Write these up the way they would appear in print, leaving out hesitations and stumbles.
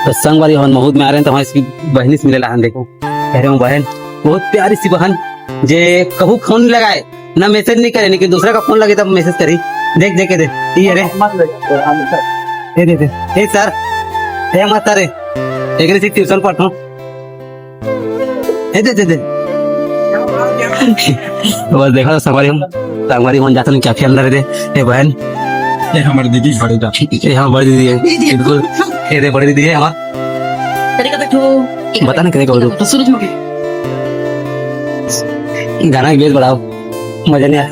तो संग वाली हम महूद में आ रहे हैं तो वहाँ इसकी बहनी से मिले लाहन देखो कह रहे हूँ बहन बहुत प्यारी सी बहन जे कहू फोन नहीं लगाए ना मैसेज नहीं करे लेकिन दूसरा का फोन लगे तब मैसेज करी देख देख के दे ये रे दे सर हे मत रे एक ने ट्यूशन पढ़ो दे दे दे बस देखो संगवारी हम जाते क्या खेल रहे थे बहन ये हमारी दीदी बड़ी दा ये हाँ बड़ी दीदी है बिल्कुल ये दे बड़ी दीदी है हमारा बता ना कितने को सूरज गाना की बेस बढ़ाओ मजा नहीं आया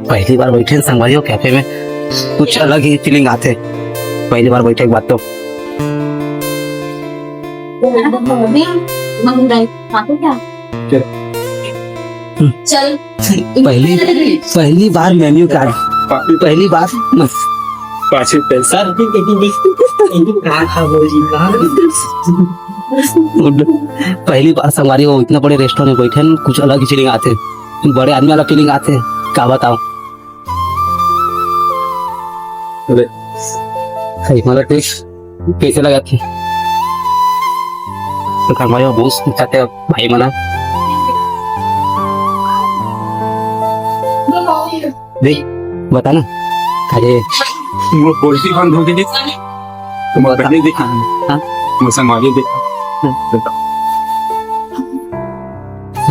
पहली बार बैठे संगवारी कैफे में कुछ अलग ही फीलिंग आते पहली बार बैठे एक बात तो चल पहली बार मेन्यू कार्ड पहली बार सर पहली बार संगवारी हो इतना बड़े रेस्टोरेंट में बैठे कुछ अलग ही फीलिंग आते बड़े आदमी वाला फीलिंग आते क्या बताओ मतलब टेस्ट कैसे लगा थी तो संगवारी बहुत चाहते भाई मना देख बता ना अरे वो पोल्ट्री बंद हो गई तुम पहले देखा हाँ वो संगवारी देखा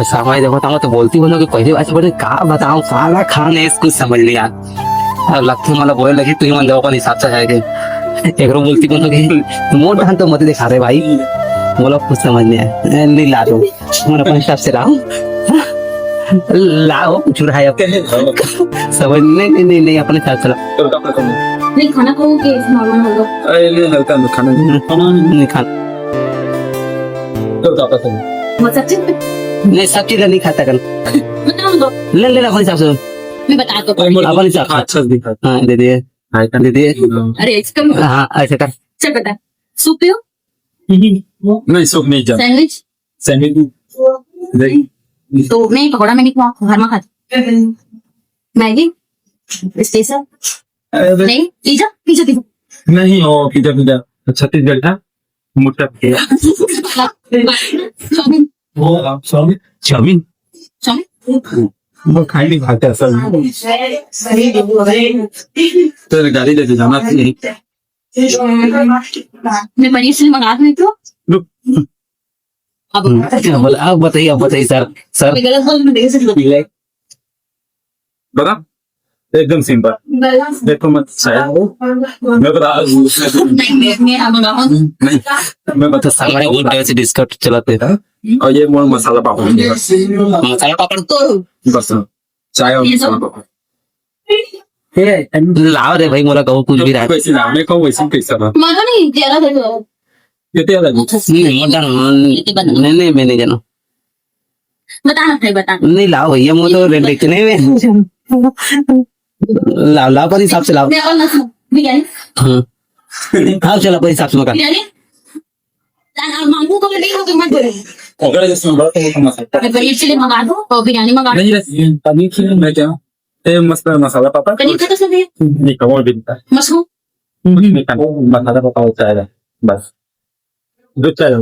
सामाई देखो तो बोलती बोलो कि पहली बार बोले का बताऊं साला खान है कुछ समझ नहीं आ अब लगती मतलब बोले लगी तू ही मन अपन हिसाब से है कि एक बोलती बोलो कि मोट धान तो मत दिखा रहे भाई बोलो कुछ समझ नहीं आया नहीं ला दो मैं अपन हिसाब से लाओ लाओ चुराए समझ नहीं अपने हिसाब से लाओ नहीं खाना खाओगे नॉर्मल होगा अरे हल्का खाना नहीं खाना बहुत अच्छे नहीं सब चीज नहीं खाता कर बताओ दो ले लेना अपने हिसाब से मैं बता दो अपने हिसाब से अच्छा दिखा हाँ दे दिए अरे इसका हाँ ऐसे कर चल बता सूप पियो नहीं सूप नहीं जा सैंडविच सैंडविच देख तो नहीं पकौड़ा में नहीं खाओ घर में खा मैगी स्पेशल नहीं पिज्जा पिज्जा पिज्जा नहीं हो पिज्जा छत्तीसगढ़ का मोटा चाउमीन चाउमीन वो खाई नहीं खाते असल तो गाड़ी लेके जाना थी मैं पनीर चिली मंगा दूँ तो अब बताइए सर गलत बोल मैं देख सकती बता एकदम सिंपल देखो मत शायद मैं बता नहीं मैं मंगाऊँ नहीं मैं बता हमारे बहुत टाइम से डिस्कट चलाते हैं और ये मोर मसाला पापड़ मसाला पापड़ तो बस चाय और मसाला पापड़ लाओ रे भाई मोला कहो कुछ भी रहा वैसे ना मैं कहूँ वैसे कैसा ना मजा नहीं ज्यादा देखो कितने वाला नहीं मैं नहीं जाना बताना भाई बताना नहीं लाओ भैया मुझे तो देखने में लाओ पर हिसाब से लाओ मैं और ना बिरयानी हाँ चलो पर हिसाब से मका बिरयानी लाना मांगू को नहीं हो मत बोले अगर जिसमें बड़ा तो मसाला मैं पनीर चिली मंगा दूँ और बिरयानी मंगा दूँ नहीं पनीर चिली मैं क्या ये मसाला पापड़ पनीर का तो सब है नहीं कमोल बिनता मशरूम नहीं खाना मसाला पापड़ चाय बस दूध चाय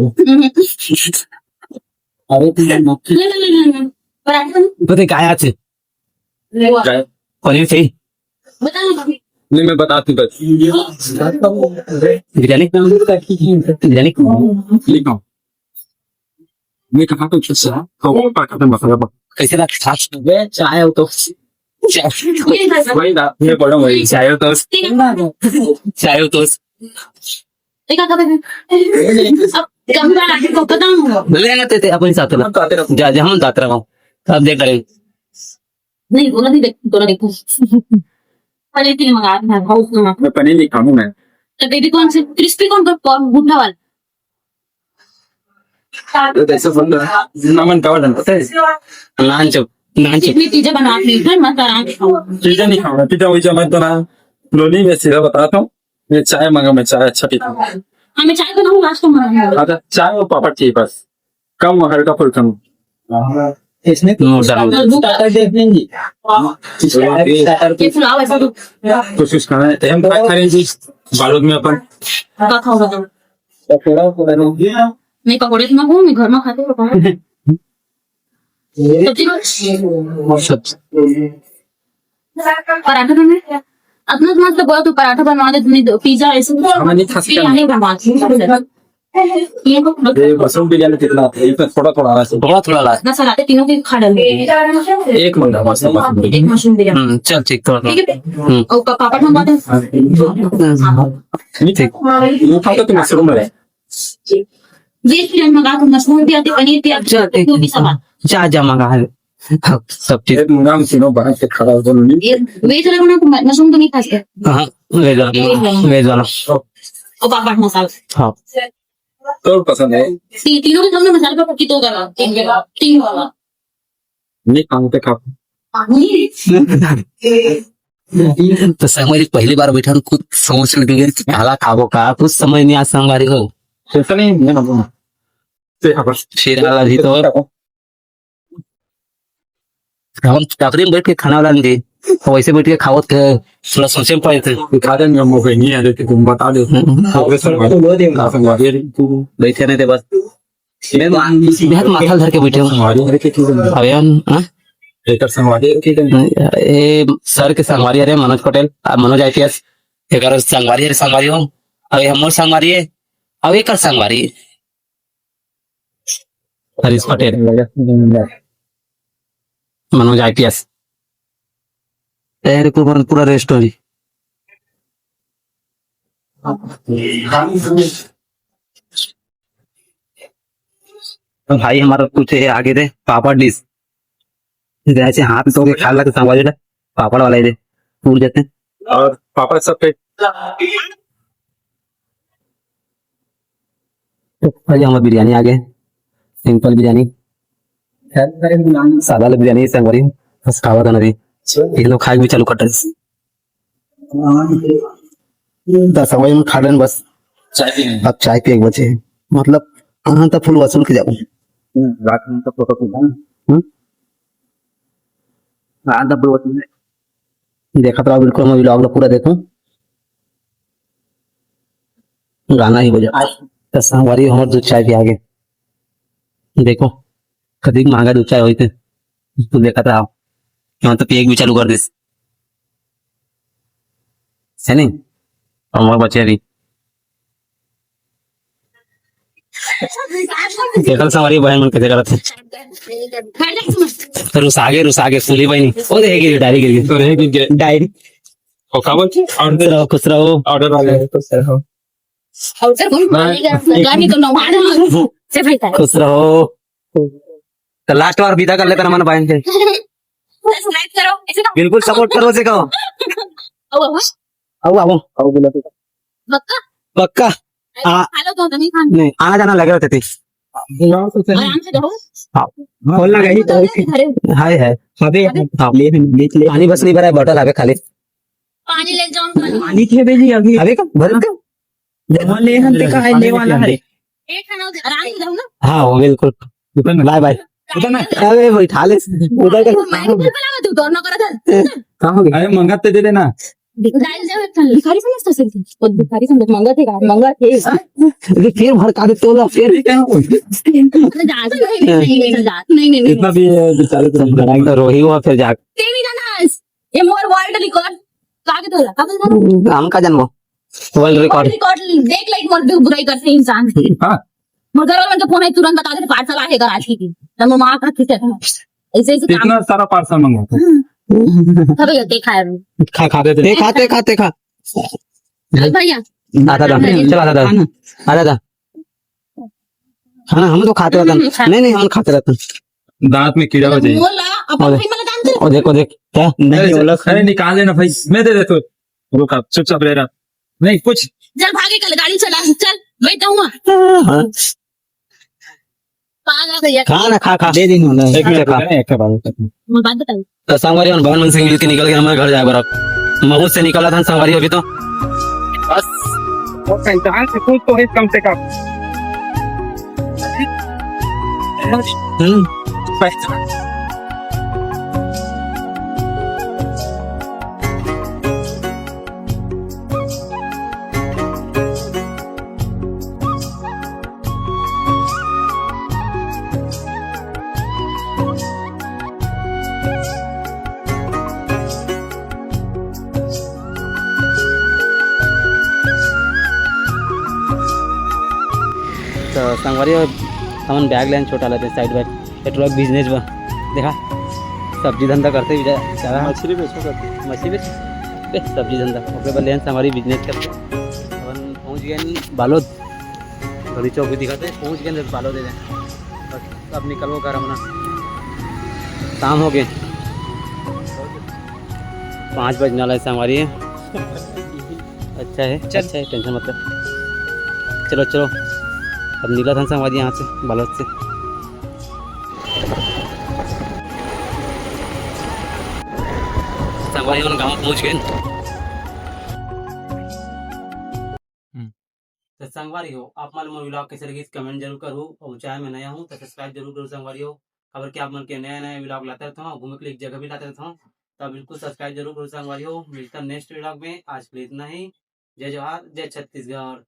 अरे नहीं पराठा पता क्या আছে पनीर सही बताना नहीं मैं बताती बस बिरयानी लिखो मैं कहा तो अच्छा तो पाका मसाला पापड़ कैसे लगा छाछ वे चाय हो तो वही ना ये बड़ा वही चाय हो तो देखा कब अब कम बार आके को पता हूँ ले आते थे अपने साथ ला जा जा हम जाते रहो सब देख करें नहीं बोला नहीं दोनों देखो पनीर चिली मंगा दूँ मैं हाउस में मैं पनीर नहीं खाऊं मैं तो बेबी कौन से क्रिस्पी कौन भुट्टा वाला तो ऐसे फंड नमन का वाला पता है नान चुप जितनी चीजें बनाती हूँ फिर मत आराम से खाओ पिज्जा नहीं खाऊंगा पिज्जा वही मत बना लोनी में सीधा बताता हूँ ये चाय मांगा मैं चाय अच्छा पीता हूँ हाँ मैं चाय बनाऊँ नाश्ता बनाऊँ अच्छा चाय और पापड़ चाहिए बस कम हल्का फुल्का इसमें ये फुलाव ऐसा तो कोशिश करना है हम क्या करें जी बारूद में अपन का खाओगा तुम नहीं पकौड़े तो मैं हूँ मैं घर में खाते हो पकौड़े सब्जी पराठा बनना अपना मतलब बोला तो पराठा बनवा दे तुमने पिज्जा ऐसे हमें नहीं खा सकते। बिरयानी बनवा ये ये मशरूम बिरयानी कितना आता है इसमें थोड़ा थोड़ा आ थोड़ा थोड़ा ला दस सलाते तीनों के खा डालेंगे एक मंगा मशरूम एक मशरूम बिरयानी चल ठीक थोड़ा ठीक है और पापड़ मंगवा दे नहीं ठीक वो खाते तो मशरूम है वेज बिरयानी मंगा तो मशरूम भी आती पनीर भी आती तो भी सब जा जा मंगा है सब चीज एक मंगा हम तीनों बाहर से खड़ा हो दोनों वेज वाला बना तो मशरूम तो नहीं खा सकते हाँ वेज वाला और पापड़ मसाला हाँ तो पसंद है तीनों के सामने मसाला पापड़ की तो करा तीन वाला नहीं खाते खा तो संगवारी पहली बार बैठा तो कुछ सोच लगे काला खाबो का कुछ समझ नहीं आ संगवारी हो ऐसा नहीं मैं ना बोलूं ते खबर फिर वाला भी तो हम टकरी में बैठ के खाना वाला नहीं तो वैसे बैठ के खाओ थे थोड़ा सोचे में पाए थे खा देंगे हम वो नहीं है तो तुम बता दो बैठे नहीं थे बस बेहद माथा धर के बैठे हूँ अबे हाँ? ए सर के संगवारी अरे मनोज पटेल मनोज IPS एक संगवारी हो अबे हमर संगवारी है अब एक संगवारी हरीश पटेल मनोज IPS तेरे को पूरा रेस्ट हो रही भाई हमारा कुछ है आगे दे पापड़ डिश जैसे हाथ तो के खा लगे संभाल दे पापड़ वाला दे टूट जाते और पापड़ सब पे भाई हमारा बिरयानी आ गए सिंपल बिरयानी सादा बिरयानी संगवारी बस खावा था नदी एक लोग खाए भी चालू करते दस बजे में खा रहे बस चाय पीने अब चाय पिए बचे मतलब हाँ तो फुल वसूल के जाऊँ रात में तो फोटो खींचा हाँ तो फुल वसूल देखा तो बिल्कुल मैं व्लॉग पूरा देखूं गाना ही बजा तो संगवारी हमारे दूध चाय भी आगे देखो कभी महंगा दूध चाय हुई थे तू देखा था क्यों तो पिए भी चालू कर दिस है नहीं और बचे अभी देखल सवारी बहन मन के करत तो रुसागे सुली बहनी ओ देगी डायरी गिर गई तो रहेगी डायरी और खबर खुश रहो ऑर्डर आ गया खुश रहो खुश रहो तो लास्ट बार विदा कर लेता ना मन बहन के बिल्कुल सपोर्ट करो से कहो आओ बोला तो पक्का नहीं आना जाना लग रहा थे बोल लगा ही तो हाय है अबे पानी बस नहीं भरा है बोतल अबे खाली पानी ले जाओ पानी थे बेजी अभी अबे का भर का ले हम ते का ले वाला है एक खाना आराम से जाओ ना हाँ वो बिल्कुल बाय बाय अबे बैठा ले उधर का मैं बोला तू दौड़ना करा था कहां हो गया अरे मंगाते दे देना डाल जाओ भिखारी समझता से वो भिखारी समझ मंगा थे अरे फिर भड़का दे तो फिर नहीं इतना भी बेचारे तो रोही हुआ फिर जा तेरी नानास ये मोर वर्ल्ड रिकॉर्ड कागे तोला हम का जन्म वर्ल्ड रिकॉर्ड देख लाइक मोर बुराई करते इंसान हां मोर घर वालों को फोन है तुरंत बता दे पार्सल आएगा आज की तब मां का खींचे ऐसे ऐसे काम इतना सारा पार्सल मंगाता खबे देखा है खा दे खाते खा भैया आधा चल आधा खाना हम तो खाते रहते नहीं हम खाते रहते दांत में कीड़ा हो जाए बोला अपन भाई मला जानते और देखो देख क्या नहीं बोला अरे निकाल देना भाई मैं दे देता हूँ रुक आप चुपचाप रह रहा नहीं कुछ चल भागे कल गाड़ी चला चल बैठा हूँ पागल भैया खाना खा दे दिन एक मिनट खा एक बार मैं बात बताऊं तो संगवारी और भवन सिंह मिल के निकल के हमारे घर जाए बराबर महूद से निकला था संगवारी अभी तो बस वो संतान से कुछ तो है कम से कम हम्म संगवारी हमन बैग लेन छोटा लेते साइड बैग पेट्रोल बिजनेस बा देखा सब्जी धंधा करते भी ज्यादा मछली बेचो करते मछली बेच सब्जी धंधा ओके बाद लेन संगवारी बिजनेस करते अपन पहुंच गए बालोद घड़ी चौक भी दिखाते पहुंच गए बालोद दे बस अब निकलो घर अपना शाम हो गए 5 बजने वाला है संगवारी अच्छा है टेंशन मतलब चलो चलो अब नीला था संगवारी यहाँ से बालोद से संगवारी हम गाँव पहुँच गए तो संगवारी हो आप मान मोर व्लॉग कैसे लगी कमेंट जरूर करो और चाहे मैं नया हूँ तो सब्सक्राइब जरूर करो संगवारी हो खबर क्या आप मन के नया नया व्लॉग लाते रहता हूँ घूमने के लिए एक जगह भी लाते रहता हूँ तो बिल्कुल सब्सक्राइब जरूर करो संगवारी हो मिलता नेक्स्ट व्लॉग में आज के लिए इतना ही जय जवाहर जय छत्तीसगढ़।